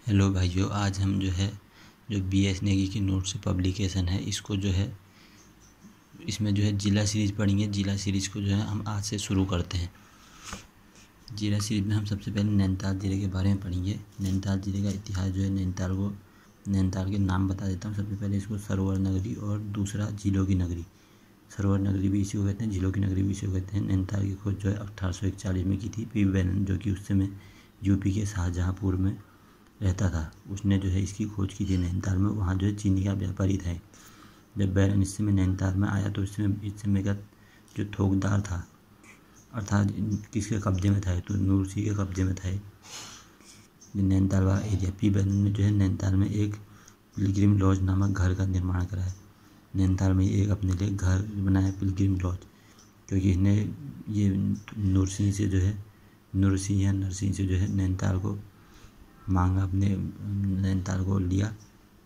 Hello भाइयों, आज हम जो BS नेगी की नोट से पब्लिकेशन है इसको इसमें ज़िला सीरीज़ पढ़ेंगे। ज़िला सीरीज़ को हम आज से शुरू करते हैं। ज़िला सीरीज़ में हम सबसे पहले नैनीताल ज़िले के बारे में पढ़ेंगे। नैनीताल ज़िले का इतिहास नैनीताल के नाम बता देता हूँ। सबसे पहले इसको सरोवर नगरी और दूसरा झीलों की नगरी। सरोवर नगरी भी इसी को कहते हैं, झीलों की नगरी भी इसी को कहते हैं। नैनीताल की खोज 1841 में की थी पी बैनन, जो कि उस समय यूपी के शाहजहाँपुर में रहता था। उसने इसकी खोज की थी नैनीताल में। वहाँ चीनी का व्यापारी था। जब बैरन इस समय नैनीताल में आया तो इस समय का जो थोकदार था, अर्थात किसके कब्जे में था, तो नूरसी के कब्जे में था नैनीताल वाला एरिया। पी बैनन ने नैनीताल में एक पिलग्रिम लॉज नामक घर का निर्माण कराया। नैनीताल में एक अपने लिए घर बनाया, पिलग्रिम लॉज, क्योंकि इसने ये नूरसिंह से नूरसिंह या नरसिंह से नैनीताल को मांगा, अपने नैनीताल को लिया,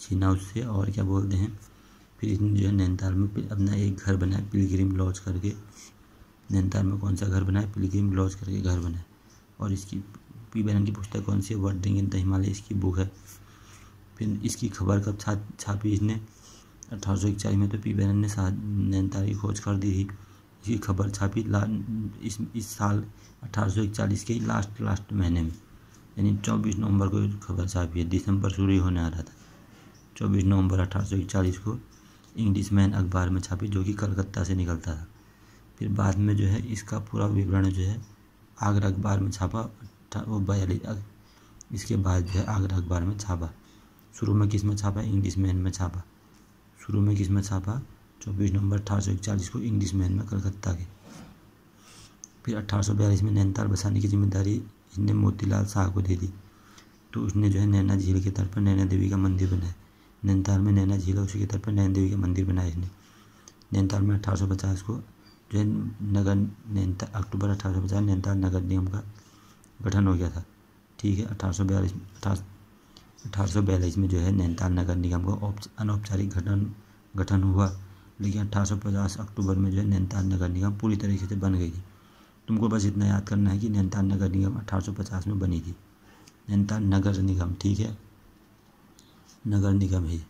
छीना उससे, और क्या बोलते हैं। फिर इसने नैनीताल में अपना एक घर बनाया, पिलग्रिम लॉज करके। नैनीताल में कौन सा घर बनाया? पिलग्रिम लॉज करके घर बनाया। और इसकी पी बैनन की पुस्तक कौन सी है? वर्डिंग इन द हिमालय इसकी बुक है। फिर इसकी खबर कब छापी इसने? 1841 में। तो पी बैनन ने नैनीताल की खोज कर दी थी। इसकी खबर छापी इस साल 1841 के लास्ट महीने में, यानी 24 नवंबर को खबर छापी है। दिसंबर शुरू ही होने आ रहा था। 24 नवंबर 1841 को इंग्लिश मैन अखबार में छापी, जो कि कलकत्ता से निकलता था। फिर बाद में इसका पूरा विवरण आगरा अखबार में छापा, वो 42। इसके बाद आगरा अखबार में छापा। शुरू में किस में छापा? इंग्लिश मैन में छापा। शुरू में किस में छापा? 24 नवंबर 1841 को इंग्लिश मैन में, कलकत्ता के। फिर 1842 में नैनीताल बसाने की जिम्मेदारी इसने मोतीलाल शाह को दे दी। तो उसने नैना झील के तट पर नैना देवी का मंदिर बनाया। नैनीताल में नैना झील है, उसी के तट पर नैना देवी का मंदिर बनाया इसने। नैनीताल में 1850 को अक्टूबर 1850 नैनीताल नगर निगम का गठन हो गया था। ठीक है। 1842 में नैनीताल नगर निगम का अनौपचारिक गठन हुआ। लेकिन 1850 अक्टूबर में नैनीताल नगर निगम पूरी तरीके से बन गई थी। तुमको बस इतना याद करना है कि नैनीताल नगर निगम 1850 में बनी थी। नैनीताल नगर निगम, ठीक है, नगर निगम है।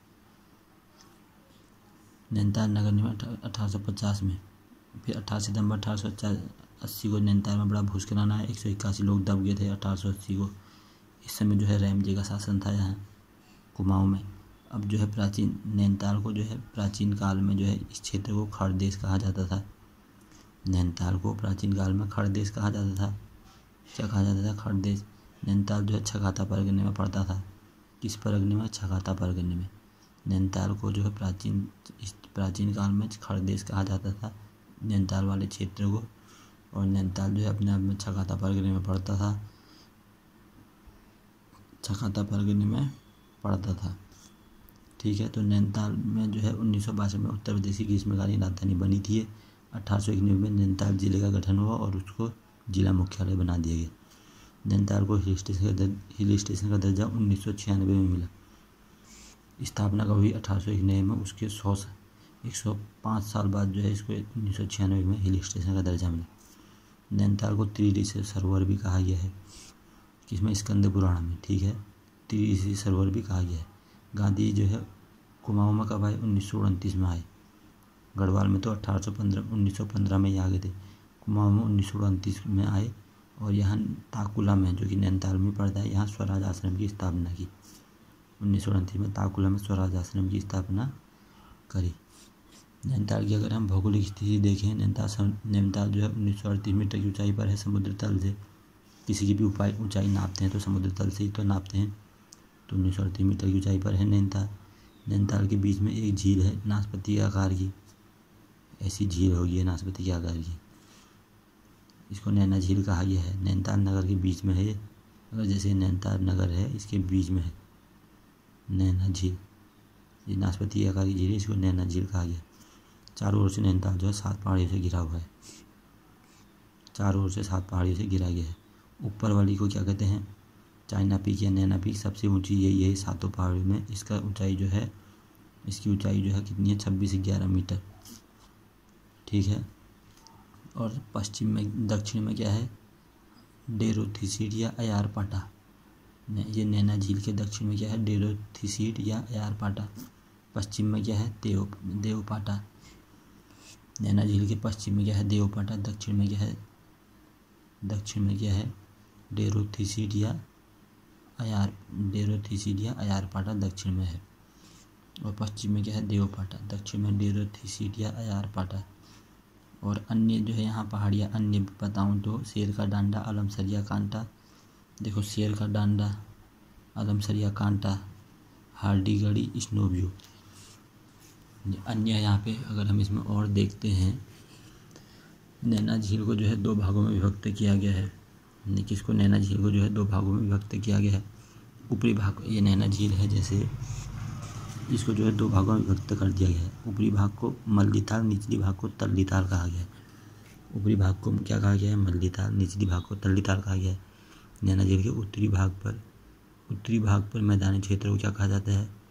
नैनीताल नगर निगम 1850 में। फिर 18 सितंबर 1880 को नैनीताल में बड़ा भूस्खलन आया। 181 लोग दब गए थे 1880 को। इस समय रैमजे का शासन था यहाँ कुमाऊँ में। अब प्राचीन नैनीताल को प्राचीन काल में इस क्षेत्र को खड़ देश कहा जाता था। नैनीताल को प्राचीन काल में खड़ देश कहा जाता था। क्या कहा जाता था? खड़ देश। नैनीताल छकाता परगने में पड़ता था। किस परगने में? छकाता परगने में। नैनीताल को प्राचीन काल में खड़ देश कहा जाता था, नैनीताल वाले क्षेत्र को। और नैनीताल अपने आप में छकाता परगने में पड़ता था। छकाता परगने में पड़ता था, ठीक है। तो नैनीताल में 1962 में उत्तर प्रदेश की ग्रीष्मकालीन राजधानी बनी थी। 1891 में नैनीताल जिले का गठन हुआ और उसको जिला मुख्यालय बना दिया गया। नैनीताल को हिल स्टेशन का दर्जा 1996 में मिला। स्थापना कब हुई? 1891 में। उसके 105 साल बाद इसको 1996 में हिल स्टेशन का दर्जा मिला। नैनीताल को त्रिऋषि सरोवर भी कहा गया है। किसमें? स्कंद पुराण में, ठीक है। त्रिऋषि सरोवर भी कहा गया है। गांधी कुमाऊँ में कब आए? 1929 में आए। गढ़वाल में तो 1915 में ही आ गए थे। कुमाऊँ में 1929 में आए। और यहाँ ताकुला में, जो कि नैनीताल में पड़ता है, यहाँ स्वराज आश्रम की स्थापना की। 1929 में ताकुला में स्वराज आश्रम की स्थापना करी। नैनीताल की अगर हम भौगोलिक स्थिति देखें, नैनीताल 1938 मीटर की ऊंचाई पर है समुद्र तल से। किसी की भी ऊंचाई नापते हैं तो समुद्र तल से ही तो नापते हैं। तो 1938 मीटर की ऊंचाई पर है नैनीताल। नैनीताल के बीच में एक झील है नाशपाती के आकार की। ऐसी झील होगी है नाशपाती के आकार की, इसको नैना झील कहा गया है। नैनीताल नगर के बीच में है। अगर जैसे नैनीताल नगर है, इसके बीच में है नैना झील। ये नाशपाती के आकार की झील है, इसको नैना झील कहा गया। चारों ओर से नैनीताल 7 पहाड़ियों से घिरा हुआ है। चारों ओर से 7 पहाड़ियों से घिरा गया है। ऊपर वाली को क्या कहते हैं? चाइना पीक या नैना पीक। सबसे ऊंची यही है 7 पहाड़ियों में। इसका ऊंचाई इसकी ऊंचाई कितनी है? 26 से 11 मीटर, ठीक है। और दक्षिण में क्या है? डेरोथीसिडिया अयारपाटा। ये नैना झील के दक्षिण में क्या है, डेरोथीसीड या अयारपाटा। पश्चिम में क्या है, देवपाटा। नैना झील के पश्चिम में क्या है, देवपाटा। दक्षिण में क्या है डेरोथीसीड या अयारपाटा दक्षिण में है। और पश्चिम में क्या है, देवपाटा। दक्षिण में डेरोथीसीड या अयारपाटा। और अन्य जो है यहाँ पहाड़ियाँ अन्य बताऊँ तो शेर का डांडा, अलमसरिया कांटा। देखो शेर का डांडा, अलमसरिया कांटा, हार्डीगढ़ी, स्नो व्यू। अन्य यहाँ पे अगर हम इसमें और देखते हैं, नैना झील को जो है 2 भागों में विभक्त किया गया है। किसको, नैना झील को जो है 2 भागों में विभक्त किया गया है। ऊपरी भाग, ये नैना झील है जैसे, इसको जो है 2 भागों में विभक्त कर दिया गया है। ऊपरी भाग को मल्ली ताल, निचली भाग को तल्ली ताल कहा गया है। ऊपरी भाग को क्या कहा गया है, मल्ली ताल। निचली भाग को तल्ली ताल कहा गया है। नैना झील के उत्तरी भाग पर मैदानी क्षेत्र को क्या कहा जाता है,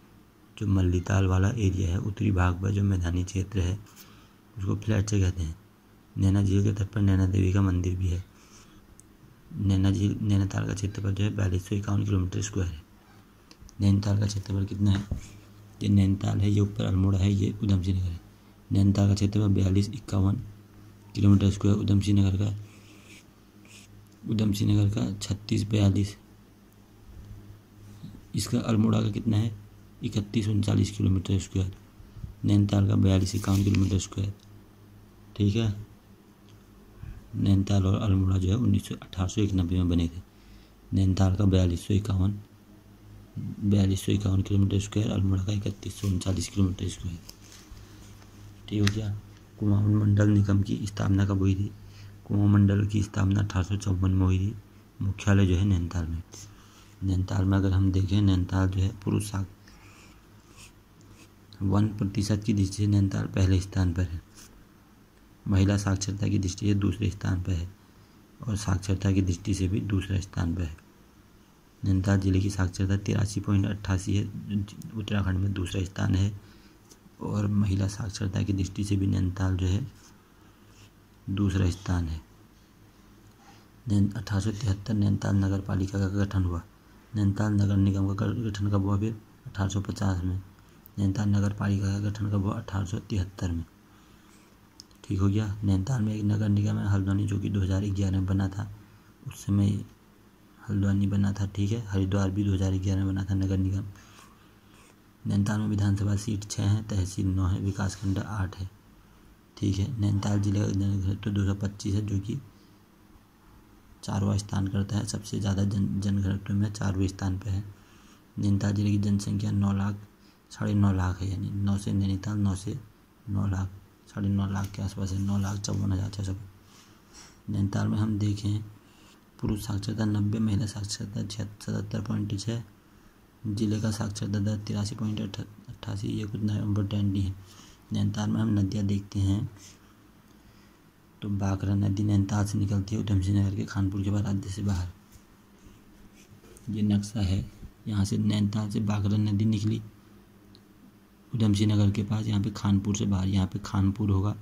जो मल्ली ताल वाला एरिया है, उत्तरी भाग पर जो मैदानी क्षेत्र है उसको फ्लैट से कहते हैं। नैना झील के तट पर नैना देवी का मंदिर भी है। नैनीताल का क्षेत्रफल जो है 4251 किलोमीटर स्क्वायर है। नैनीताल का क्षेत्रफल कितना है, ये नैनीताल है, ये ऊपर अल्मोड़ा है, ये उधम सिंह नगर है। नैनीताल का क्षेत्रफल 4251 किलोमीटर स्क्वायर। उधम सिंह नगर का 3642। इसका अल्मोड़ा का कितना है, 3139 किलोमीटर स्क्वायर। नैनीताल का 4251 किलोमीटर स्क्वायर। ठीक है, नैनीताल और अल्मोड़ा जो है 1891 में बने थे। नैनीताल का 4251 किलोमीटर स्क्वायर, अल्मोड़ा का 3139 किलोमीटर स्क्वायर। ठीक हो गया। कुमाऊं मंडल निगम की स्थापना कब हुई थी, कुमाऊं मंडल की स्थापना 1854 में हुई थी। मुख्यालय जो है नैनीताल में। नैनीताल में अगर हम देखें, नैनीताल जो है पुरुष 1% की दृष्टि से नैनीताल पहले स्थान पर है। महिला साक्षरता की दृष्टि से दूसरे स्थान पर है और साक्षरता की दृष्टि से भी दूसरे स्थान पर है। नैनीताल जिले की साक्षरता 83.88 है, उत्तराखंड में दूसरा स्थान है। और महिला साक्षरता की दृष्टि से भी नैनीताल जो है दूसरा स्थान है। 1873 नैनीताल नगर पालिका का गठन हुआ। नैनीताल नगर निगम का गठन कब हुआ, फिर 1850 में। नैनीताल नगर पालिका का गठन कब हुआ, 1873 में। ठीक हो गया। नैनीताल में एक नगर निगम है हल्द्वानी, जो कि 2011 में बना था। उस समय हल्द्वानी बना था। ठीक है, हरिद्वार भी 2011 में बना था नगर निगम। नैनीताल में विधानसभा सीट 6 है, तहसील 9 है, विकासखंड 8 है। ठीक है, नैनीताल जिले का जनघनत्व 225 है, जो कि 4वां स्थान करता है। सबसे ज़्यादा जनघनत्व में 4वें स्थान पर है। नैनीताल जिले की जनसंख्या 9 लाख 9.5 लाख है, यानी 9 से नैनीताल 9 से 9 लाख 9.5 लाख के आसपास है, 9,54,600। नैनीताल में हम देखें, पुरुष साक्षरता 90, महिला साक्षरता 77.6, जिले का साक्षरता दर 83.88। ये कुछ इम्पोर्टेंट नहीं है। नैनीताल में हम नदियाँ देखते हैं तो बागरा नदी नैनीताल से निकलती है, उधम सिंह नगर के खानपुर के बाद राज्य से बाहर। ये नक्शा है, यहाँ से नैनीताल से बागरा नदी निकली उधम सिंह नगर के पास, यहाँ पे खानपुर से बाहर, यहाँ पे खानपुर होगा,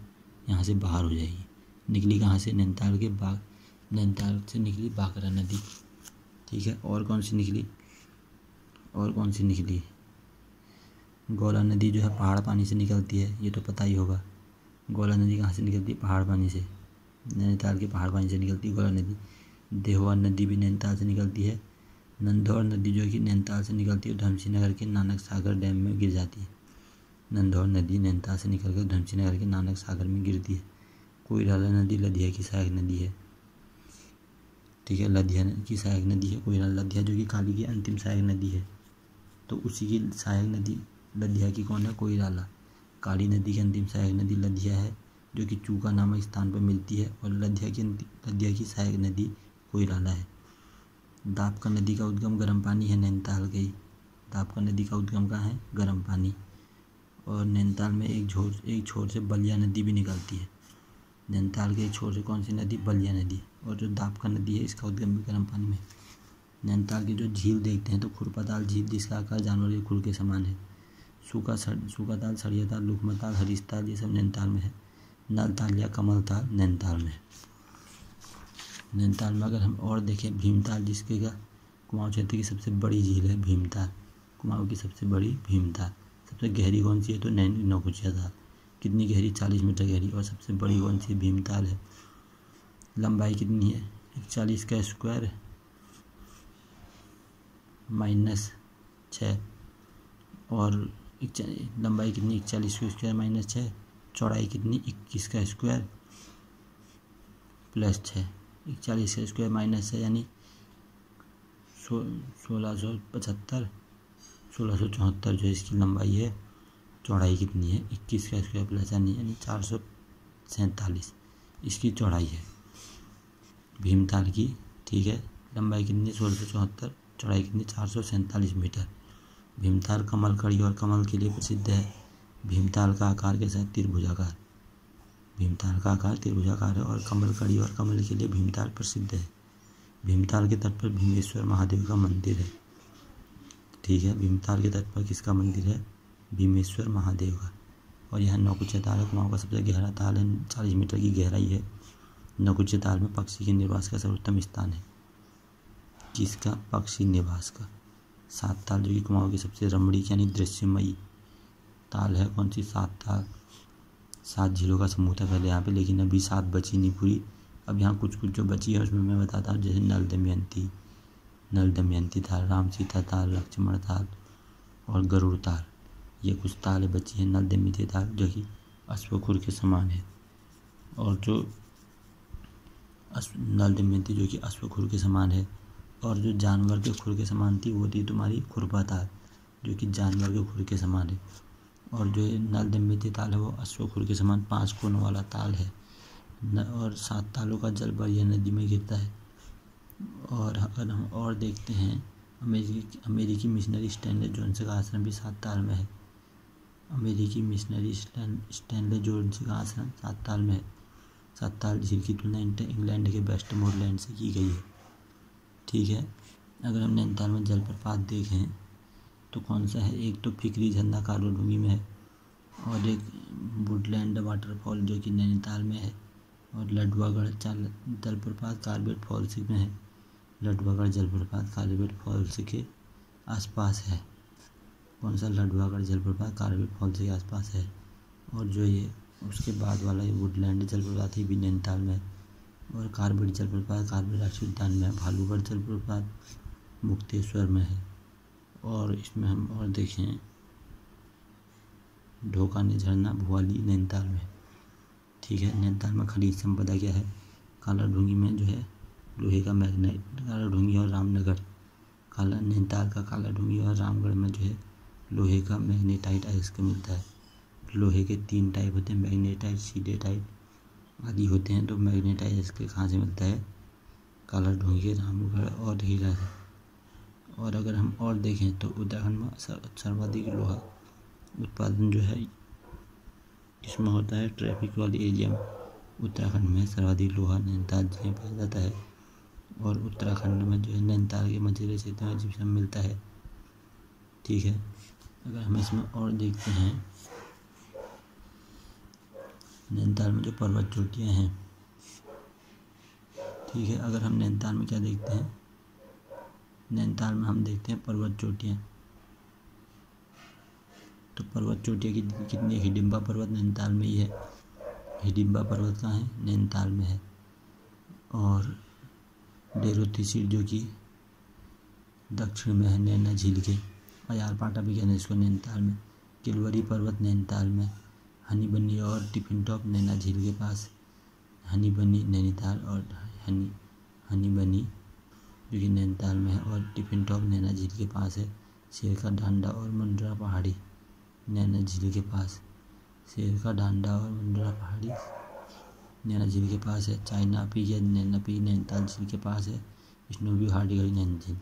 यहाँ से बाहर हो जाएगी। निकली कहाँ से, नैनीताल से निकली बागरा नदी। ठीक है, और कौन सी निकली, गौला नदी जो है पहाड़ पानी से निकलती है, ये तो पता ही होगा। गौला नदी कहाँ से निकलती है, पहाड़ पानी से, नैनीताल के पहाड़ पानी से निकलती है गौला नदी। देहवा नदी भी नैनीताल से निकलती है। नंदौर नदी जो कि नैनीताल से निकलती है, उधम सिंह नगर के नानक सागर डैम में गिर जाती है। नंदौर नदी नैनीताल से निकलकर उधम सिंह नगर के नानक सागर में गिरती है। कोइराला नदी लदिया की सहायक नदी है। ठीक है, लदिया की सहायक नदी है कोइराला। लदिया जो कि काली की अंतिम सहायक नदी है, तो उसी की सहायक नदी लदिया की कौन है, कोइराला। काली नदी की अंतिम सहायक नदी लदिया है, जो कि चूका नामक स्थान पर मिलती है। और लदिया की सहायक नदी कोइराला है। दापका नदी का उद्गम गर्म पानी है, नैनीताल गई। दापका नदी का उद्गम कहाँ है, गर्म पानी। और नैनीताल में एक छोर से बलिया नदी भी निकलती है। नैनीताल के एक छोर से कौन सी नदी, बलिया नदी। और जो दापका नदी है, इसका उद्गम भी गर्म पानी में। नैनीताल की जो झील देखते हैं तो खुरपाताल झील, जिसका आकार जानवर के खुर के समान है। सूखाताल, सरियाताल, लुकमाताल, हरीशताल, ये सब नैनीताल में है। नलताल या कमलताल नैनीताल में है। नैनीताल में अगर हम और देखें, भीमताल, जिसके का कुमाऊं क्षेत्र की सबसे बड़ी झील है भीमताल। कुमाऊं की सबसे बड़ी भीमताल। सबसे गहरी कौन सी है? तो नौकुचिया ताल। कितनी गहरी? 40 मीटर गहरी। और सबसे बड़ी कौन सी? भीमताल है। लंबाई कितनी है? 41 का स्क्वायर -6। और लंबाई कितनी? 41 का स्क्वायर -6। चौड़ाई कितनी? 21 का स्क्वायर +6। 41 का स्क्वायर -6 यानी 1674 जो इसकी लंबाई है। चौड़ाई कितनी है? 21 का स्क्वायर प्लस यानी 447 इसकी चौड़ाई है भीमताल की। ठीक है, लंबाई कितनी? 1674। चौड़ाई कितनी? 447 मीटर। भीमताल कमल कड़ी और कमल के लिए प्रसिद्ध है। भीमताल का आकार कैसा है? त्रिभुजाकार। भीमताल का आकार त्रिभुजाकार है। और कमल कड़ी और कमल के लिए भीमताल प्रसिद्ध है। भीमताल के तट पर भीमेश्वर महादेव का मंदिर है। ठीक है, भीमताल के तट पर किसका मंदिर है? भीमेश्वर महादेव का। और यह नौकुचिया ताल है, कुमाऊं का सबसे गहरा ताल है। 40 मीटर की गहराई है। नौकुचिया ताल में पक्षी के निवास का सर्वोत्तम स्थान है। किसका? पक्षी निवास का। 7 ताल जो कि कुमाऊं की सबसे रमणीक यानी दृश्यमयी ताल है। कौन सी? 7 ताल। 7 झीलों का समूह था पहले यहाँ पे, लेकिन अभी 7 बची नहीं पूरी। अब यहाँ कुछ कुछ जो बची है उसमें मैं बताता हूँ। जैसे नल दमयंती ताल, राम सीता ताल, लक्ष्मण ताल और गरुड़ ताल। ये कुछ तालें बची हैं। नल दमयंती ताल जो कि अश्वखुर के समान है। और जो नल दमयंती जो कि अश्वखुर के समान है। और जो जानवर के खुर के समान थी वो थी तुम्हारी खुरपा ताल जो कि जानवर के खुर के समान है। और जो नल दमयंती ताल है वो अश्वखुर के समान 5 कोनों वाला ताल है। और 7 तालों का जल बलिया नदी में गिरता है। और अगर हम और देखते हैं, अमेरिकी मिशनरी स्टैनले जोन्स का आश्रम भी 7 ताल में है। अमेरिकी मिशनरी स्टैनले जोन्स का आश्रम 7 ताल में है। 7 ताल झील की तुलना इंग्लैंड के वेस्टमोरलैंड से की गई है। ठीक है, अगर हम नैनीताल में जलप्रपात देखें तो कौन सा है? एक तो फिकरी झरना कालोडूंगी में है। और एक वुडलैंड वाटरफॉल जो कि नैनीताल में है। और लडवागढ़ जलप्रपात कार्बेट फॉल्स में है। लडवागढ़ जलप्रपात कार्बेट फॉल्स के आसपास है। कौन सा? लडवागढ़ जलप्रपात कार्बेट फॉल्स के आसपास है। और जो ये उसके बाद वाला ये वुडलैंड जलप्रपात ही भी नैनीताल में है। और कार्बेट जलप्रपात कार्बेट राष्ट्रीय उद्यान में है। भालूगढ़ जलप्रपात मुक्तेश्वर में है। और इसमें हम और देखें, ढोकानी झरना भुआली नैनीताल में। ठीक है, नैनीताल में खनिज संपदा क्या है? कालाढूंगी में जो है लोहे का मैग्नेट। कालाढूंगी और रामनगर, नैनीताल का कालाढूंगी और रामगढ़ में जो है लोहे का मैग्नेटाइट अयस्क मिलता है। लोहे के 3 टाइप होते हैं, मैग्नेटाइट, सीडेटाइट आदि होते हैं। तो मैग्नेटाइट अयस्क कहाँ से मिलता है? कालाढूंगी, रामगढ़ और हीरा से। और अगर हम और देखें तो उत्तराखंड में सर्वाधिक लोहा उत्पादन जो है इसमें होता है ट्रैफिक वाली एरिया में। उत्तराखंड में सर्वाधिक लोहा नैनीताल जिले में पाया जाता है। और उत्तराखंड में जो है नैनीताल के मझिले क्षेत्र में जिप्सम मिलता है। ठीक है, अगर हम इसमें और देखते हैं, नैनीताल में जो पर्वत चोटियाँ हैं। ठीक है, अगर हम नैनीताल में क्या देखते हैं? नैनीताल में हम देखते हैं पर्वत चोटियाँ। तो पर्वत चोटियाँ कितनी? हिडिंबा पर्वत नैनीताल में ही है। हिडिंबा पर्वत कहाँ है? नैनीताल में है। और डेरोथीसीड जो कि दक्षिण में है नैना झील के। अयारपाटा भी कहते हैं इसको नैनीताल में। किलवरी पर्वत नैनीताल में। हनी बनी और टिफिन टॉप नैना झील के पास। हनी बनी नैनीताल और हनी बनी जो कि नैनीताल में है। और टिफिन टॉप नैना झील के पास है। शेर का डांडा और मुंड्रा पहाड़ी नैना झील के पास। शेर का डांडा और मुंड्रा पहाड़ी नैना झील के पास है। चाइना पीक या नैना पीक नैनीताल झील के पास है। स्नोव्यू हार्डीगढ़ी नैना झील।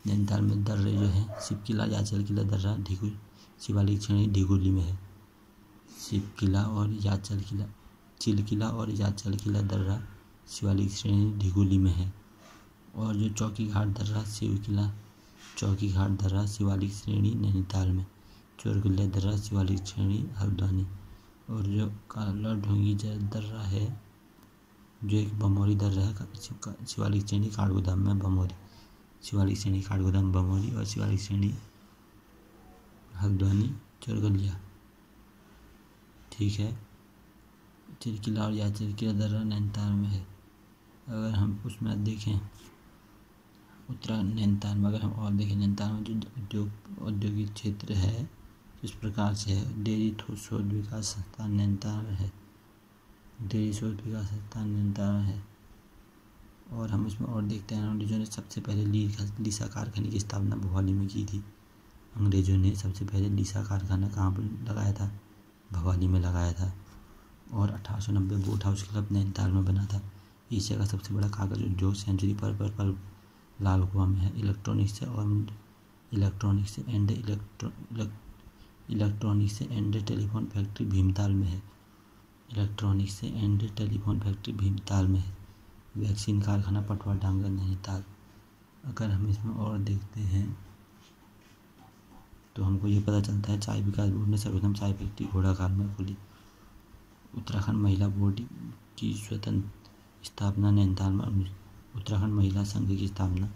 नैनीताल में दर्रे जो है शिव किला, याचल किला दर्रा, शिवालिक श्रेणी ढिगुली में है। शिव किला और याचल किला, चिल किला और याचल किला दर्रा शिवालिक श्रेणी ढिगुली में है। और जो चौकी घाट दर्रा शिव किला, चौकी घाट दर्रा शिवालिक श्रेणी नैनीताल में। चोरकिल्ला दर्रा शिवालिक श्रेणी हल्द्वानी। और जो कालाढूंगी दर्रा है जो एक भमोरी दर्रा है शिवालिक श्रेणी काठगोदाम में भमोरी। शिवालिक श्रेणी काठगोदाम बमौली और शिवालिक श्रेणी हल्द्वानी चोरगलिया। ठीक है, चिरकिला और या चिरकिला दर्रा नैनीताल में है। अगर हम उसमें देखें उत्तराखंड नैनीताल में, अगर हम और देखें नैनीताल में जो औद्योगिक क्षेत्र है इस प्रकार से है। डेयरी शोध विकास संस्थान नैनीताल में है, डेयरी शोध विकास संस्थान नैनीताल में है। और हम इसमें और देखते हैं अंग्रेजों ने सबसे पहले लीसा कारखाने की स्थापना भवाली में की थी। अंग्रेजों ने सबसे पहले लीसा कारखाना कहाँ पर लगाया था? भवाली में लगाया था। और 1890 बोट हाउस क्लब नैनीताल में बना था। एशिया का सबसे बड़ा कागज उद्योग सेंचुरी पर लाल कुआं में है। Electronics and telephone factory Bhimtal में है। Electronics and telephone factory Bhimtal में है। वैक्सीन कारखाना पटवा डांगर नैनीताल। अगर हम इसमें और देखते हैं तो हमको ये पता चलता है चाय विकास बोर्ड ने सर्वप्रथम चाय फैक्ट्री घोड़ाखाल में खोली। उत्तराखंड महिला बोर्ड की स्वतंत्र स्थापना नैनीताल में उत्तराखंड महिला संघ की स्थापना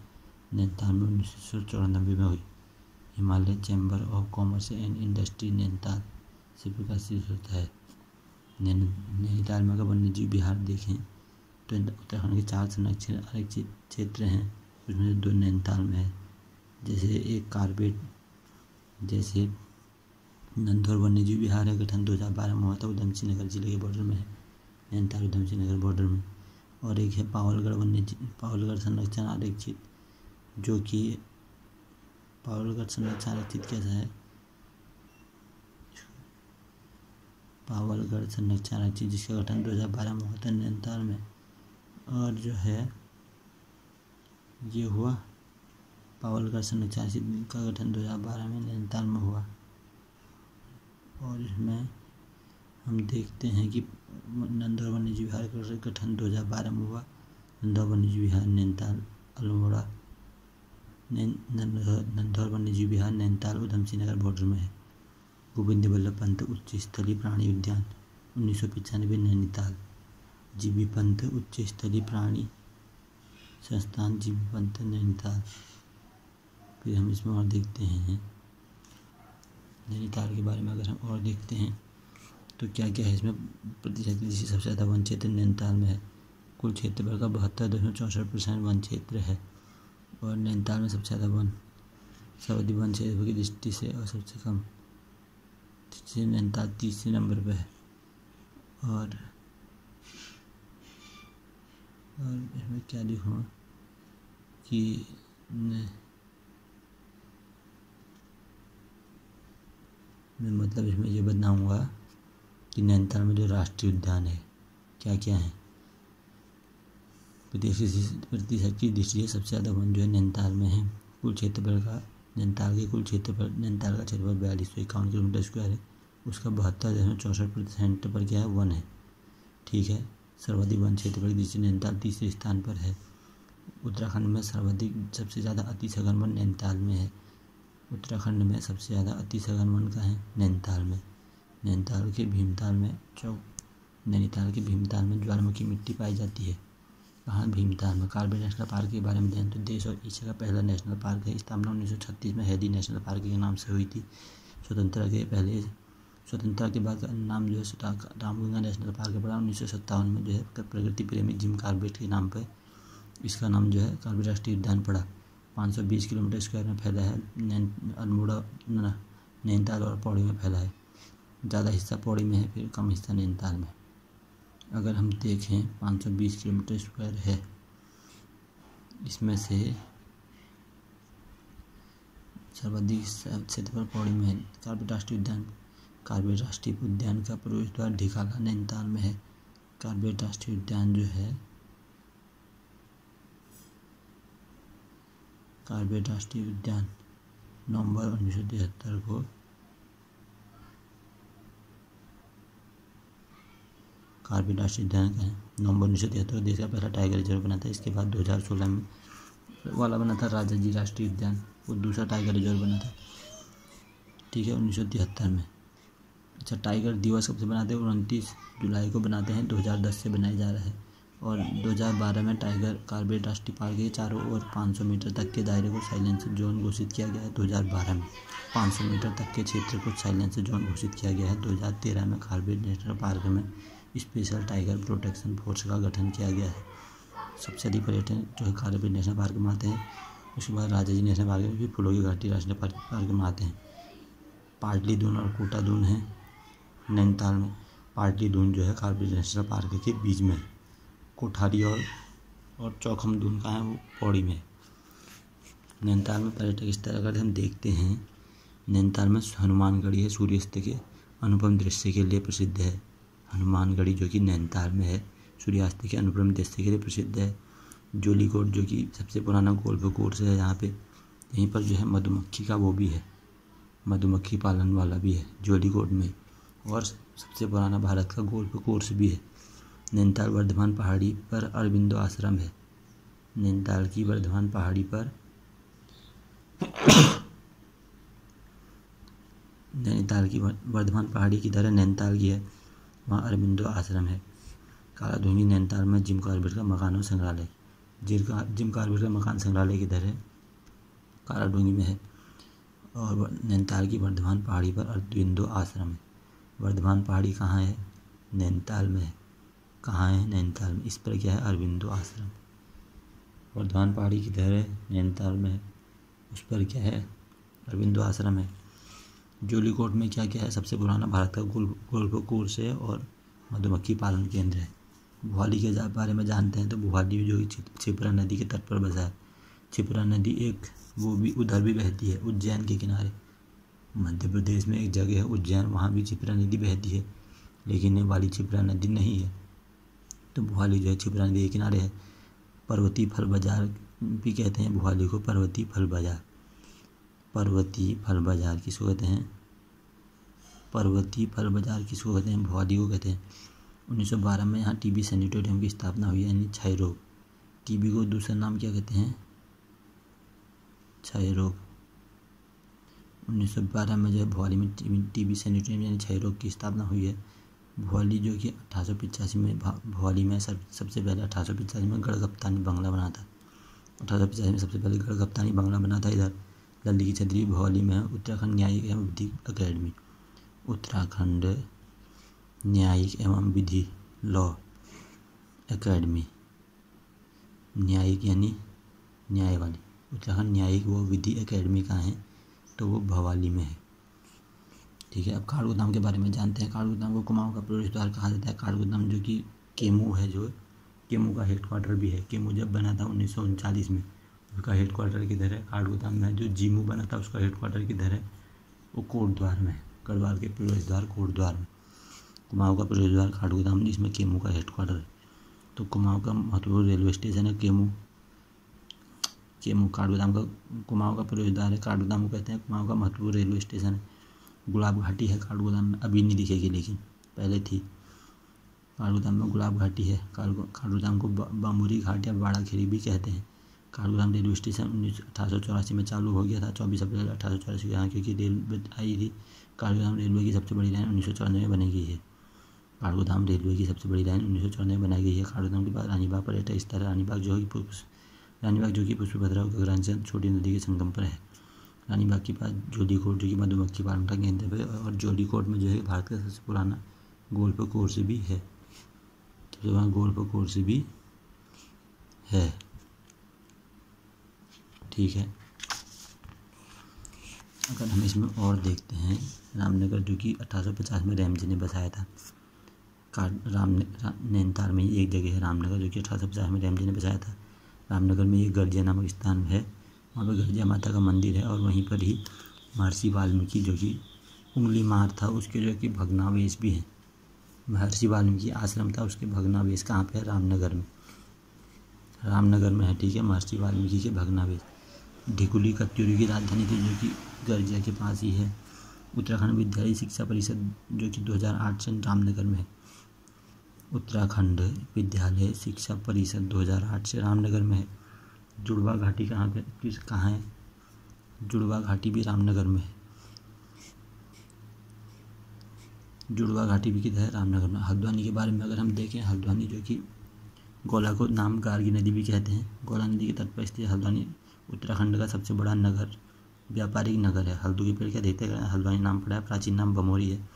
नैनीताल में 1994 में हुई। Himalaya chamber of commerce and industry Nainital से विकसित होता है। नैनीताल में अगर वन्यजीव विहार देखें तो उत्तराखंड के 4 संरक्षित आरक्षित क्षेत्र हैं, उसमें से 2 नैनीताल में है। जैसे एक कार्बेट, जैसे नंधौर वन्यजीव विहार है, गठन 2012 में हुआ था, उधमसिंह नगर जिले के बॉर्डर में है, नैनीताल उधमसिंह नगर बॉर्डर में। और एक है पावलगढ़ संरक्षण आरक्षित, जो कि पावलगढ़ संरक्षण आरक्षित कैसा है? पावलगढ़ संरक्षण आरक्षित जिसका गठन 2012 में हुआ था नैनीताल में। और जो है ये हुआ पावलगढ़ संरक्षण आरक्षित का गठन 2012 में नैनीताल में हुआ। और इसमें हम देखते हैं कि नंधौर वन्यजीव विहार का गठन 2012 में हुआ। नंधौर वन्यजीव विहार नैनीताल अल्मोड़ा नंधौर वन्यजीव विहार नैनीताल उधमसिंह नगर बॉर्डर में है। गोविंद वल्लभ पंत उच्च स्तरीय प्राणी उद्यान 1995 नैनीताल। जीबी पंत उच्च स्तरीय प्राणी संस्थान जीबी पंत नैनीताल। फिर हम इसमें और देखते हैं नैनीताल के बारे में। अगर हम और देखते हैं तो क्या क्या है इसमें प्रतिशत जिससे सबसे ज़्यादा वन क्षेत्र नैनीताल में है। कुल क्षेत्रफल का 72.64% वन क्षेत्र है। और नैनीताल में सबसे ज़्यादा सर्वाधिक वन क्षेत्र की दृष्टि से और सबसे कम से नैनीताल 30 नंबर पर है। और इसमें क्या लिखूँ कि मैं मतलब इसमें ये बताऊँगा कि नैनीताल में जो राष्ट्रीय उद्यान है क्या क्या है। प्रतिशत की दृष्टि से सबसे ज़्यादा वन जो है नैनीताल में है। कुल क्षेत्रफल का नैनीताल का क्षेत्रफल 4251 किलोमीटर स्क्वायर है। उसका 72.64% पर क्या है? वन है। ठीक है, सर्वाधिक वन क्षेत्रफल की दृष्टि नैनीताल तीसरे स्थान पर है। उत्तराखंड में सबसे ज़्यादा अति सघन वन नैनीताल में है। उत्तराखंड में सबसे ज़्यादा अति सघन वन का है नैनीताल में। नैनीताल के भीमताल में ज्वालामुखी मिट्टी पाई जाती है। कहाँ? भीमताल में। कार्बेट नेशनल पार्क के बारे में जान तो देश और एशिया का पहला नेशनल पार्क है। स्थापना 1936 में हैदी नेशनल पार्क के नाम से हुई थी। स्वतंत्रता के बाद नाम जो है रामगंगा नेशनल पार्क पड़ा। 1957 में जो है प्रकृति प्रेमी जिम कार्बेट के नाम पर इसका नाम जो है कार्बेट राष्ट्रीय उद्यान पड़ा। 520 किलोमीटर स्क्वायर में फैला है। अल्मोड़ा नैनीताल और पौड़ी में फैला है। ज़्यादा हिस्सा पौड़ी में है, फिर कम हिस्सा नैनीताल में। अगर हम देखें 520 किलोमीटर स्क्वायर है, इसमें से सर्वाधिक क्षेत्रफल पौड़ी में है। कार्बेट राष्ट्रीय उद्यान का प्रवेश द्वार ढिकाला नैनीताल में है। कार्बेट राष्ट्रीय उद्यान जो है कार्बेट राष्ट्रीय उद्यान नवंबर 1973 को कार्बेट राष्ट्रीय उद्यान का है। नवंबर 1973 को देश का पहला टाइगर रिजर्व बना था। इसके बाद 2016 में वाला बना था राजाजी राष्ट्रीय उद्यान, वो दूसरा टाइगर रिजर्व बना था। ठीक है, 1973 में। अच्छा, टाइगर दिवस कब से बनाते हैं? 29 जुलाई को बनाते हैं। 2010 से बनाया जा रहा है। और 2012 में टाइगर कॉर्बेट राष्ट्रीय पार्क के चारों ओर 500 मीटर तक के दायरे को साइलेंस जोन घोषित किया गया है। 2012 में 500 मीटर तक के क्षेत्र को साइलेंस जोन घोषित किया गया है। 2013 में कॉर्बेट नेशनल पार्क में स्पेशल टाइगर प्रोटेक्शन फोर्स का गठन किया गया है। सबसे अधिक पर्यटन जो है कॉर्बेट नेशनल पार्क में आते हैं। उसके बाद राजाजी नेशनल पार्क में भी फूलों की घाटी राष्ट्रीय पार्क में आते हैं। पाटली दून और कोटा दून है नैनीताल में। पाटली दून जो है कॉर्बेट नेशनल पार्क के बीच में, कोठारी और चौखम दून का है वो पौड़ी में। नैनीताल में पर्यटक स्थल अगर हम देखते हैं, नैनीताल में हनुमानगढ़ी है, सूर्यास्त के अनुपम दृश्य के लिए प्रसिद्ध है। हनुमानगढ़ी जो कि नैनीताल में है, सूर्यास्त के अनुपम दृश्य के लिए प्रसिद्ध है। जोलीकोट जो कि सबसे पुराना गोल्फ कोर्स है यहाँ पे, यहीं पर जो है मधुमक्खी का वो भी है, मधुमक्खी पालन वाला भी है जोलीकोट में, और सबसे पुराना भारत का गोल्फ कोर्स भी है। नैनीताल वर्धमान पहाड़ी पर अरविंदो आश्रम है। नैनीताल की वर्धमान पहाड़ी पर नैनीताल की वर्धमान पहाड़ी की तरह नैनीताल की है, वहाँ अरविंदो आश्रम है। कालाधुंगी नैनीताल में जिम कॉर्बेट का मकान और संग्रहालय। जिम कॉर्बेट का मकान संग्रहालय की तरह कालाधुंगी में है। और नैनीताल की वर्धमान पहाड़ी पर अरविंदो आश्रम है। वर्धमान पहाड़ी कहाँ है? नैनीताल में है। कहाँ है? नैनीताल में। इस पर क्या है? अरविंदो आश्रम। वर्धमान पहाड़ी की तरह नैनीताल में है, उस पर क्या है? अरविंदो आश्रम है। जोलीकोट में क्या क्या है? सबसे पुराना भारत का गोल्फ कोर्स है और मधुमक्खी पालन केंद्र है। भुहाली के बारे में जानते हैं तो भुहाली जो कि क्षिप्रा नदी के तट पर बसा है। क्षिप्रा नदी एक वो भी उधर भी बहती है, उज्जैन के किनारे। मध्य प्रदेश में एक जगह है उज्जैन, वहाँ भी क्षिप्रा नदी बहती है, लेकिन ये वाली क्षिप्रा नदी नहीं है। तो भुहाली जो है क्षिप्रा नदी के किनारे है। पर्वतीय फल बाजार भी कहते हैं भुहाली को, पर्वतीय फल बाजार। पर्वतीय फल बाजार किसको कहते हैं? पर्वतीय फल बाजार किसको कहते हैं? भुहाली को कहते हैं। 1912 में यहाँ टीबी सैनिटोरियम की स्थापना हुई, यानी क्षय रोग। टीबी को दूसरा नाम क्या कहते हैं? क्षय रोग। 1912 में जो है भुहाली में टीबी सैनिटोरियम यानी क्षय रोग की स्थापना हुई है। भुहाली जो कि 1885 में भुहाली में सबसे पहले 1885 में गढ़कप्तानी बंगला बना था। 1885 में सबसे पहले गढ़कप्तानी बंगला बना था। इधर लल्ली की छतरी भुहाली में है। उत्तराखंड न्यायिक एवं विधि अकेडमी, उत्तराखंड न्यायिक एवं विधि लॉ एकेडमी, न्यायिक यानी न्याय वाली। उत्तराखंड न्यायिक वो विधि एकेडमी कहाँ है? तो वो भवाली में है। ठीक है। अब काठगोदाम के बारे में जानते हैं। काठगोदाम को कुमाऊं का प्रवेश द्वार कहा जाता है। काठगोदाम जो कि केमू है, जो केमू का हेडक्वार्टर भी है। केमू जब बना था 1939 में, उसका हेडक्वार्टर किधर है? काठगोदाम में है। जो जीमू बना था उसका हेडक्वार्टर किधर है? वो कोटद्वार में है। गढ़वाल के प्रवेश द्वार कोटद्वार में। कुमाऊं का प्रवेश द्वार काठगोदाम, जिसमें केमू का हेडक्वार्टर है। तो कुमाऊं का महत्वपूर्ण रेलवे स्टेशन है केमू। काठगोदाम का कुमाऊं का प्रवेश द्वार है। काठगोदाम को कहते हैं कुमाऊं का महत्वपूर्ण रेलवे स्टेशन है। गुलाब घाटी है काठगोदाम में, अभी नहीं दिखेगी लेकिन पहले थी। काठगोदाम में गुलाब घाटी है। काठगोदाम को बामुरी घाट या बाड़ाखेड़ी भी कहते हैं। काठगोदाम रेलवे स्टेशन 1884 में चालू हो गया था, 24 अप्रैल 1884 यहाँ क्योंकि रेल आई थी। काठगोदाम रेलवे की सबसे बड़ी लाइन 1994 में बनाई गई है। काठगोदाम रेलवे की सबसे बड़ी लाइन 1994 में बनाई गई है। काठगोदाम के बाद रानीबाग पर्यटक स्थल है। रानीबाग जो कि पुष्पभद्रा ग्रांचन छोटी नदी के संगम पर है। रानीबाग के पास जोलीकोट जो कि मधुमक्खी पालन का केंद्र है, और जोलीकोट में जो है भारत का सबसे पुराना गोल्फ कोर्स भी है। सबसे पुराना गोल्फ कोर्स भी है। ठीक है। अगर हम इसमें और देखते हैं, रामनगर जो कि 1850 में रैमजी ने बसाया था। नैनीताल में एक जगह है रामनगर जो कि 1850 में रैमजी ने बसाया था। रामनगर में एक गर्जिया नामक स्थान है, वहाँ पर गर्जिया माता का मंदिर है, और वहीं पर ही महर्षि वाल्मीकि जो कि उंगली मार था उसके जो कि भग्नावशेष भी हैं। महर्षि वाल्मीकि आश्रम था, उसके भग्नावशेष कहाँ पे है? रामनगर में। रामनगर में है। ठीक है। महर्षि वाल्मीकि के भग्नावशेष। ढिकुली कत्यूरी की राजधानी थी जो कि गर्जिया के पास ही है। उत्तराखंड विद्यालय शिक्षा परिषद जो कि 2008 से रामनगर में है। उत्तराखंड विद्यालय शिक्षा परिषद 2008 से रामनगर में है। जुड़वा घाटी कहाँ है? जुड़वा घाटी भी रामनगर में है। जुड़वा घाटी भी किधर है? रामनगर में। हल्द्वानी के बारे में अगर हम देखें, हल्द्वानी जो कि गोला को नाम गार्गी नदी भी कहते हैं। गोला नदी के तट पर स्थित हल्द्वानी उत्तराखंड का सबसे बड़ा नगर व्यापारिक नगर है। हल्दू के पेड़ क्या देखते हैं, हल्द्वानी नाम पड़ा है, प्राचीन नाम बमोरी है।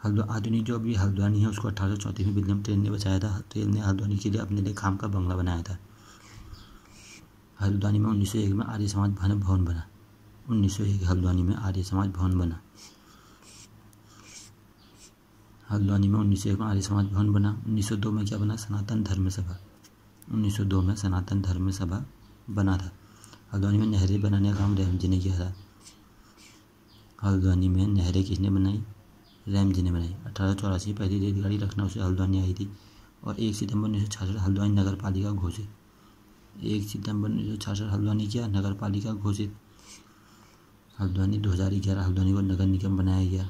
आधुनिक जो अभी हल्द्वानी है उसको 1834 में विलियम टेल ने बचाया था। टेल ने हल्द्वानी के लिए अपने लिए खाम का बंगला बनाया था। हल्द्वानी में 1901 में आर्य समाज भवन बना। 1901 हल्द्वानी में आर्य समाज भवन बना। हल्द्वानी में 1901 में आर्य समाज भवन बना। 1902 में क्या बना, सनातन धर्म सभा। 1902 में सनातन धर्म सभा बना था। हल्द्वानी में नहरें बनाने का काम रैम जी ने किया था। हल्द्वानी में नहरें किसने बनाई, रैम जी ने बनाई। 1884 पहली रेलगाड़ी लखनऊ से हल्द्वानी आई थी और 1 सितंबर 1966 हल्द्वानी नगर पालिका घोषित। 1 सितंबर 1966 हल्द्वानी क्या, नगर पालिका घोषित। हल्द्वानी 2011 हल्द्वानी को नगर निगम बनाया गया।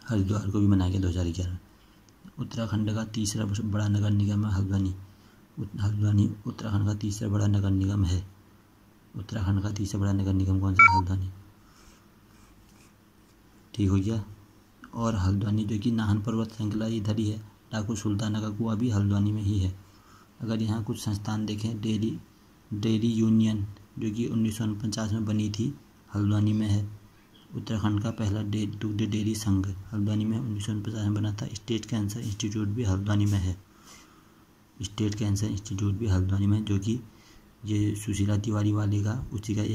हरिद्वार को भी बनाया गया 2011। उत्तराखंड का तीसरा बड़ा नगर निगम है हल्द्वानी। हल्द्वानी उत्तराखंड का तीसरा बड़ा नगर निगम है। उत्तराखंड का तीसरा बड़ा नगर निगम कौन सा है, हल्द्वानी। ठीक हो गया। और हल्द्वानी जो कि नाहन पर्वत श्रृंखला इधर ही है। डाकू सुल्ताना का कुआं भी हल्द्वानी में ही है। अगर यहाँ कुछ संस्थान देखें, डेयरी यूनियन जो कि 1949 में बनी थी, हल्द्वानी में है। उत्तराखंड का पहला दुग्ध डेयरी संघ हल्द्वानी में 1950 में बना था। स्टेट कैंसर इंस्टीट्यूट भी हल्द्वानी में है। स्टेट कैंसर इंस्टीट्यूट भी हल्द्वानी में, जो कि ये सुशीला तिवारी वाले का उसी का एक